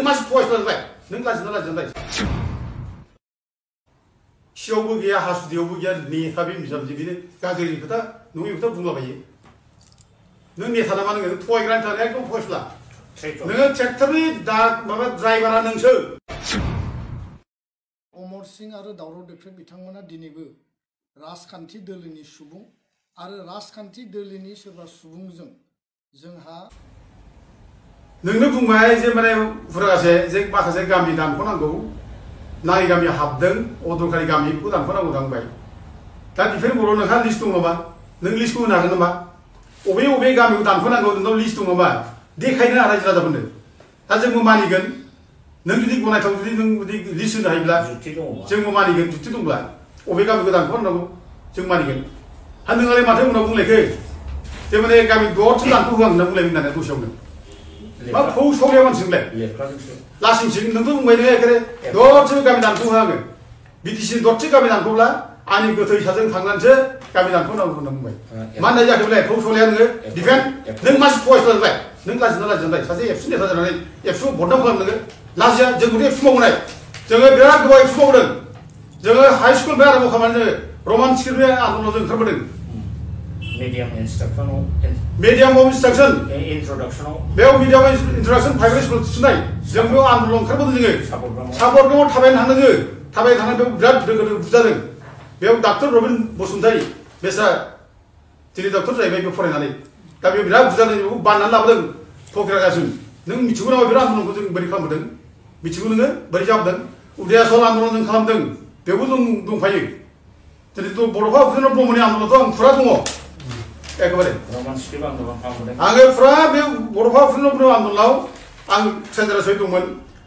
मानसि थगायस्लायबाय नों लाजिना लाजिनाय खियावबो गैया हासुदैयावबो गैया नेता बे बिजाबजों बिनो गाज्रि खोथा नङि खोथा बुंलाबायो नों नेता नामा नोङो थगायग्रानि थाखाय एकदम फयस्ला नोङो ट्रेक्टरनि दा माबा ड्राइभारा नोंसो अमर सिंह आरो दावराव देख्रेब बिथांमोना दिनैबो राजखान्थि दोलोनि सुबुं आरो राजखान्थि दोलोनि सोरबा सुबुंजों जोंहा नोंनो बुंबाय जे माने फुरागासे जे माखासे गामि दानख'नांगौ नाङै गामि हाबदों अदरखारि गामि बेखौ दानख'नांगौ दांबाय दा बेफोर बर' नोंहा लिस्ट दं नामा नों लिस्टखौ होनो हागोन नामा अबे अबे गामिखौ दानख'नांगौ नोंनाव लिस्ट दं नामा देखायनो रायजो राजाफोरनो दा जोंबो मानिगोन नों जुदि गनायथाव जुदि नों जुदि लिस्ट होनो हायोब्ला जोंबो मानिगोन जुक्ति दंब्ला अबे गामिखौ दानख'नांगौ जों मानिगोन हा नोंलाय माथो उनाव बुंलायखो जे माने गामि दरसे दानख' होआं होनना बुंलायगोन होननानै दसेयावनो मा फौ सौलाया मानसिजोंलाय लासिंसिं नोंथ' बुंबाय नोङो एखेबारे दरसे गामि दानख' होआङो बिटिसि दरसे गामि दानख'ब्ला आंनि गोथै साजों थांनानैसो गामि दानख'नांगौ होनना बुंबाय मा होननाय जाखो बेलाय फौ सौलाया नोङो डिफेन्ड नों मानसि थगायस्लायबाय नों लाजिना लाजिनाय सासे एबसु नेता जानानै एबसु बदनाम खालाम नोङो लाजिया जोंखौथ' एबसु मावनाय जोङो बिराद गोबाव एबसु मावदों जोङो हाइ स्कुलनिफ्राय आरम्भ खालामनानै जोङो रमान स्क्रिप्टनि आन्दलनजों ओंखारबोदों medium instruction introduction बेयाव medium introduction प्राइभेट स्कुल थिसननाय जों बेयाव आन्दलन ओंखारबोदों जोङो सापरगामाव थाबायनो थांदों जोङो थाबायनो थांनानै बेयाव बिराद दोगो दोगो बुजादों बेयाव डाक्टर रबिन बसुमतारी बेस्रा दिनै डक्टर जाहैबाय बे फरायनानै दा बेयाव बिराद बुजादों बेखौ बाननानै लाबोदों फकिरागासिम नों मिथिगौ नामा बिराद आन्दलनखौ जों बोरै खालामबोदों मिथिगौ नोङो बोरै जाबोदों उदयाचल आन्दलन जों खालामदों बेयावबो जों दंफायो दिनै बड'फा उपेन्द्र ब्रह्मनि आन्दलनाथ' आं फुरा दङ एकेबारे आङो फुरा बे बड'फा उपेन्द्र ब्रह्म आन्दलनाव आं सेन्टारासै दंमोन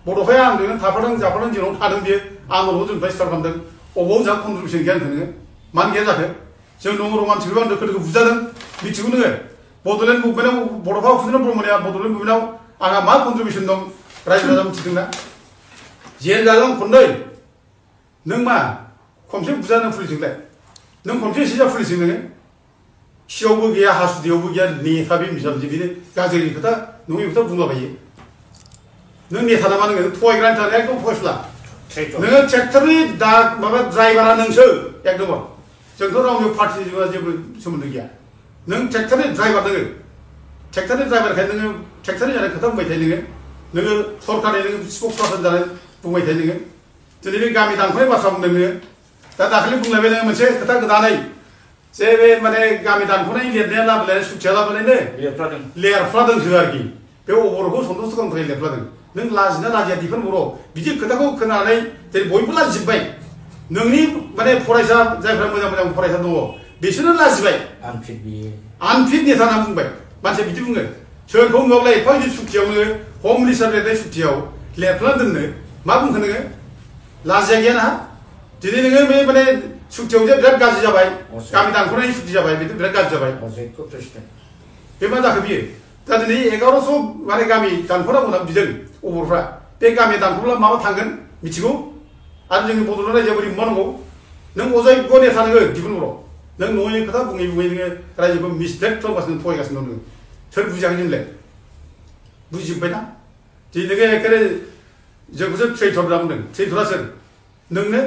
बड'फाया आंजोंनो थाफादों जाफादों जेराव थादों बियो आन्दलनखौ जोंनिफ्राय स्टार्ट खालामदों अबाव जोंहा कन्ट्रिबिउसन गैया होनखो नोङो मानो गैया जाखो जों दङ रमान स्क्रिप्टआव दोखो दोखो बुजादों मिथिगौ नोङो बड'लेण्ड मुभमेन्टआव बड'फा उपेन्द्र ब्रह्मनिया बड'लेण्ड मुभमेन्टआव आंहा मा कन्ट्रिबिउसन दं रायजो राजा मिथिदोंना जेल जादों खननै नों मा खनसे बुजादों पुलिसजोंलाय नों खनसे एसे जा पुलिसजों नोङो खियावबो गैया हासुदैयावबो गैया नेता बे बिजाबजों बिनो गाज्रि खोथा नङि खोथा बुंलाबायो नों नेता नामा नोङो थगायग्रानि थाखाय एकदम फयस्ला नोङो ट्रेक्टरनि दा माबा ड्राइभारा नोंसो एकदम जोंथ' रावनिबो पार्टिजों जेबो सोमोन्दो गैया नों ट्रेक्टरनि ड्राइभार नोङो ट्रेक्टरनि ड्राइभारखाय नोङो ट्रेक्टरनि जानाय खोथा बुंबाय थायो नोङो सरकारनि नोङो स्पक्स पार्सन जानानै बुंबाय थायो नोङो दिनै बे गामि दानख'नाय बाथ्रा बुंदों नोङो दा दाखालि बुंलायबाय नोङो मोनसे खोथा गोदानै जे बे माने गामि दानख'नायनि लिरनाया लाबोनाय सुथिया लाबोनायनो लेरफ्लादोंसो आरोखि बे अबर'खौ सन्थुष्ट खालामनो थाखाय लेरफ्लादों नों लाजिना लाजिया दिफेन बर' बिदि खोथाखौ खोनानै जेरै बयबो लाजिजोब्बाय नोंनि माने फरायसा जायफ्रा मोजां मोजां फरायसा दङ बिसोरनो लाजिबाय आनफिट नेता होनना बुंबाय मानसिया बिदि बुङो सोरखौ नुवाब्ला एफा गिदिर सुथियाव नोङो हम मिनिस्टार लिरनाय सुथियाव लेरफ्ला दोननो मा बुंखो नोङो लाजिया गैया ना दिनै नोङो बे माने सुक्तियाव जे बिराद गाज्रि जाबाय गामि दानख'नायनि सुक्ति जाबाय बेथ' बिराद गाज्रि जाबाय बे मा जाखो बियो दा दिनै 1100 माने गामि दानख'नांगौ होनना बिदों अबरफ्रा बे गामि दानख'ब्ला माबा थांगोन मिथिगौ आरो जोंनि बड'लेण्ड रायजोआ बोरै मावनांगौ नों अजय्य नेता नोङो दिफेन बर' नों नङै खोथा बुङै बुङै नोङो रायजोखौ मिसलेट खालामगासिनो थगायगासिनो दं नोङो सोर बुजियाखै नोंलाय बुजिजोब्बायना दिनै नोङो एखेबारे जोंखौसो ट्रेइटर होनना बुंदों ट्रेइटरा सोर नोंनो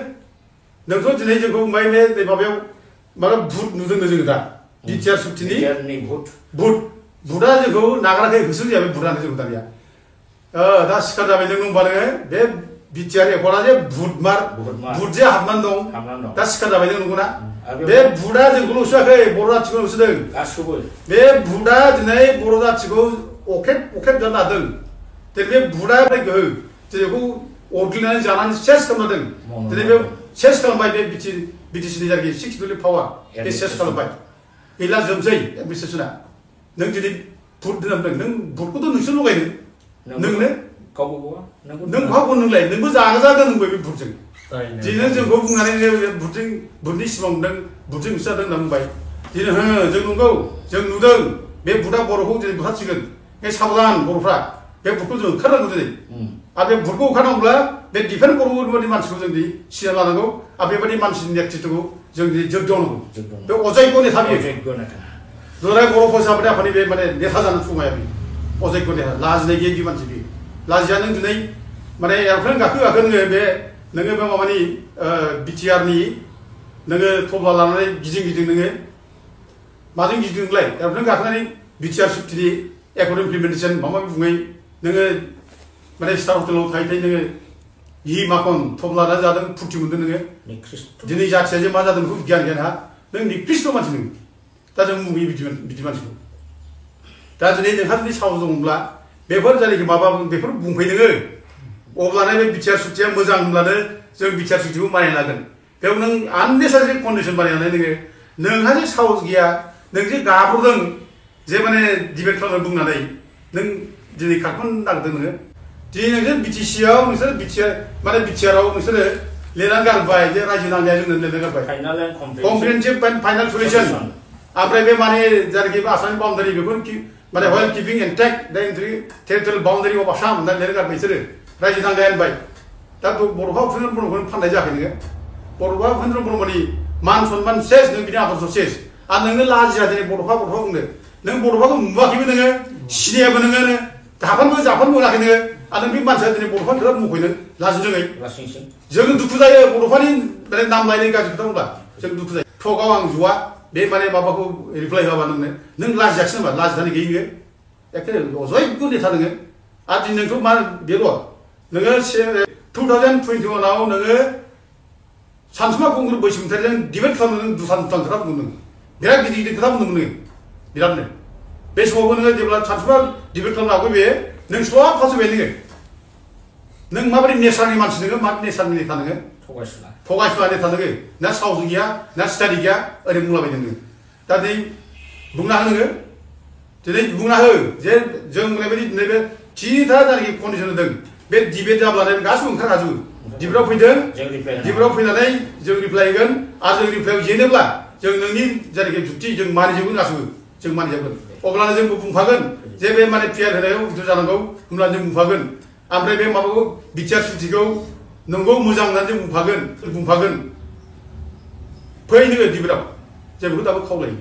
नोंथ' दिनै जोंखौ बुंबाय बे माबायाव माबा भुट नुदोंनो जोङो दा बिटिआर सुक्तिनि भुटआ जोंखौ नागाराखै होसो जाया बे भुटआनो जोंखौ दानिया दा सिखार जाबाय नों होनबा नोङो बे बिटिआर एकर्डआ जे भुट जे हाबनानै दं दा सिखार जाबाय नों नंगौना बे भुटआ जोंखौल' होसोआखै बर' जाथिखौ होसोदों बे भुटआ दिनै बर' जाथिखौ अखेब जानो हादों दिनै बे भुटआ गोहो जोंखौ अरग्लिनानै जानानै सेस खालामदों दिनै बे सेस खालामबाय बे बिटिसिनि जायगायाव 6 पावार बे सेस खालामबाय गैला जोबसै एडमिनिस्ट्रेसना नों दिनै भुट होनना नों भुटखौथ' नोंसोर लगायदों नोंनो नों भावखौ नोंलाय नोंबो जागोन नोंबो बे भुटजों दिनै जोंखौ बुंनानै भुटनि सिमां नुदों भुटजों होसोदों होनना बुंबाय दिनै जों नंगौ जों नुदों बे भुटआ बर'खौ दिनै बुथारसिगोन साबधान बर'फ्रा बे भुटखौ जों ओंखारनांगौ दिनै आरो बे भुटखौ ओंखारनांगौब्ला बे डिफेन्ड बर'बादि मानसिखौ जों दिनै सिनाय लानांगौ आरो बेबायदि मानसिनि नेतृत्वखौ जों दिनै जोबदावनांगौ बे अजय्य नेता बियो दुलाराय बर' फरायसा आफादनि बे माने नेता जानो समाया बे अजय्य नेता लाजिनाय गैयै मानसि बियो लाजिया नों दिनै माने एर'प्लेन गाखो नोङो बे माबानि BTR नि नोङो थब्ला लानानै गिदिं नोङो माजों गिदिं नोंलाय एर'प्लेन गाखोनानै BTR सुक्तिनि एकर्ड इमप्लिमेन्टेसन माबा माबि बुङै नोङो माने स्टार हटेलाव थाहै नोङो हि माखन थब्लाना जादों फुर्ति मोनदों नोङो दिनै जाथिया जे मा जादों बेखौ गियान हा नों निकृष्ट मानसि नों दा जों मुगैयो बिदि मानसिखौ दा दिनै नोंहा जुदि साहस दंब्ला बेफोर जायनाखि माबा बेफोर बुंफै नोङो अब्लानो बे BTR सुक्तिया मोजां होनब्लानो जों BTR सुक्तिखौ मानिनो लागोन बेयाव नों आननेसासारि कन्डिसन बानायनानै नोंहा जे साहस गैया नों जे गाब्र'दों जे माने डिबेट खालामनो बुंनानै नों दिनै खारख'नो नागिरदों नोङो दिनै नोंसोर BTC आव नोंसोर BTR आव नोंसोरो लिरनानै गारबाय जे रायजो नांनाया जोंनो लिरनानै गारबाय कमप्रिहेन्सिभ फाइनाल सल्युसन ओमफ्राय बे माने जायनाखि आसामनि बाउन्डारि बेफोर माने व्हाइल किपिं इन्टेक्ट द टेरिटरियेल बाउन्डारि अफ आसाम होननानै लिरनानै गारबाय बिसोरो रायजो नांनाया होनबाय दा बड'फा उपेन्द्र ब्रह्मखौनो फाननाय जायाखै नोङो बड'फा उपेन्द्र ब्रह्मनि मान सन्मान सेस नों बिनि आदर्श सेस आरो नोंनो लाजिया दिनै बड'फा बुंनो नों बड'फाखौ नुवाखैबो नोङो सिनायाबो नोङो जाफानबो मोनाखै नोङो आरो नों बे मानसिया दिनै बड'फानि खोथा बुंफैनो लाजि रोङै जों दुखु जायो बड'फानि माने नाम लायनाय गाज्रि खोथा बुंब्ला जों दुखु जायो थगाव आं जुवा बे माने माबाखौ रिप्लाय होआबा नों लाजियाखिसै होनबा लाजिनानै गैयै नोङो एखे अजयबो नेता नोङो आरो दिनै नोंथ' मा बेल' नोङो 2021 आव नोङो सानसुमा खुंगुर बैसोमुतियारिजों डिबेट खालामनो नों दुथां खोथा बुंदों बिराद गिदिर खोथा बुंदोंमोन नोङो बिरादनो बे समावबो नोङो जेब्ला सानसुमा डिबेट खालामनो हागौ बे नों सब फासबाय नों माबायदि नेचारनि मानसि नोङो मा नेचारनि नेता नोङो थगायसुला नेता नोङो ना साहस गैया ना स्टाडि गैया ओरै बुंलाबाय नोङो दा दिनै बुंना हो नोङो दिनै बुंना हो जे जों ओरैबायदि नैबे थिथा जायनाखि कन्डिसन होदों बे डिबेट जाब्लानो गासिबो ओंखारखाजोबो डिबेटआव फैदों डिबेटआव फैनानै जों रिप्लाय होगोन आरो जों रिप्लायाव जेनोब्ला जों नोंनि जायनाखि जुक्ति जों मानिजोबगोन गासिबो जों मानिजोबगोन अब्लानो जोंबो बुंफागोन जे बे माने पियार होनायाव बिदि जानांगौ होनब्ला जों बुंफागोन ओमफ्राय बे माबाखौ BTR सुक्तिखौ नंगौ मोजां होननानै जों बुंफागोन फै नोङो डिबेटआव जों बेखौ दाबो खावलायो